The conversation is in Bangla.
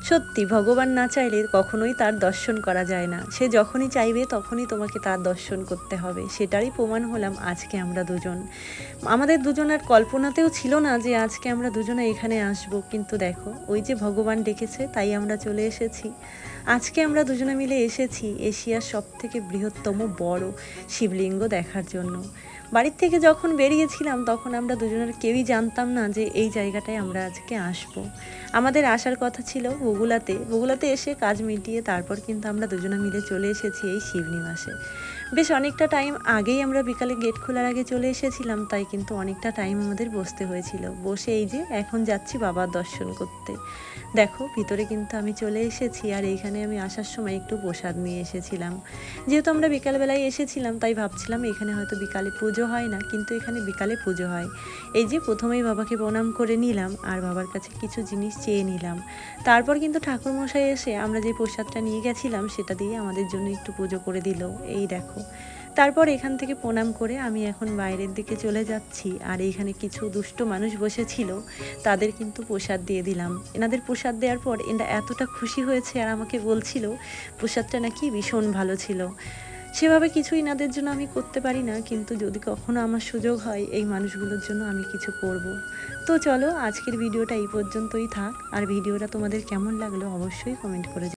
সত্যি ভগবান না চাইলে কখনোই তার দর্শন করা যায় না। সে যখনই চাইবে তখনই তোমাকে তার দর্শন করতে হবে। সেটারই প্রমাণ হলাম আজকে আমরা দুজন। আমাদের দুজনের কল্পনাতেও ছিল না যে আজকে আমরা দুজনে এখানে আসব, কিন্তু দেখো ওই যে ভগবান ডেকেছে তাই আমরা চলে এসেছি। আজকে আমরা দুজনে মিলে এসেছি এশিয়ার সবথেকে বৃহত্তম বড় শিবলিঙ্গ দেখার জন্য। বাড়ির থেকে যখন বেরিয়েছিলাম তখন আমরা দুজনের কেউই জানতাম না যে এই জায়গাটায় আমরা আজকে আসব। আমাদের আসার কথা ছিল বগুলাতে এসে কাজ মিটিয়ে তারপর কিন্তু আমরা দুজনে মিলে চলে এসেছি এই শিবনিবাসে। বেশ অনেকটা টাইম আগেই আমরা বিকালে গেট খোলার আগে চলে এসেছিলাম, তাই কিন্তু অনেকটা টাইম আমাদের বসতে হয়েছিল। বসে এই যে এখন যাচ্ছি বাবার দর্শন করতে। দেখো ভিতরে কিন্তু আমি চলে এসেছি, আর এইখানে আমি আসার সময় একটু প্রসাদ নিয়ে এসেছিলাম। যেহেতু আমরা বিকালবেলায় এসেছিলাম তাই ভাবছিলাম এখানে হয়তো বিকালে পুজো হয় না, কিন্তু এখানে বিকালে পুজো হয়। এই যে প্রথমেই বাবাকে প্রণাম করে নিলাম আর বাবার কাছে কিছু জিনিস চেয়ে নিলাম। তারপর কিন্তু ঠাকুরমশাই এসে আমরা যে প্রসাদটা নিয়ে গেছিলাম সেটা দিয়ে আমাদের জন্য একটু পুজো করে দিল। এই দেখো, তারপর এখান থেকে প্রণাম করে আমি এখন বাইরের দিকে চলে যাচ্ছি। আর এইখানে কিছু দুষ্ট মানুষ বসেছিল, তাদের কিন্তু প্রসাদ দিয়ে দিলাম। এনাদের প্রসাদ দেওয়ার পর এরা এতটা খুশি হয়েছে আর আমাকে বলছিল প্রসাদটা নাকি ভীষণ ভালো ছিল। সেভাবে কিছু এনাদের জন্য আমি করতে পারি না, কিন্তু যদি কখনো আমার সুযোগ হয় এই মানুষগুলোর জন্য আমি কিছু করব। তো চলো আজকের ভিডিওটা এই পর্যন্তই থাক। আর ভিডিওটা তোমাদের কেমন লাগলো অবশ্যই কমেন্ট করে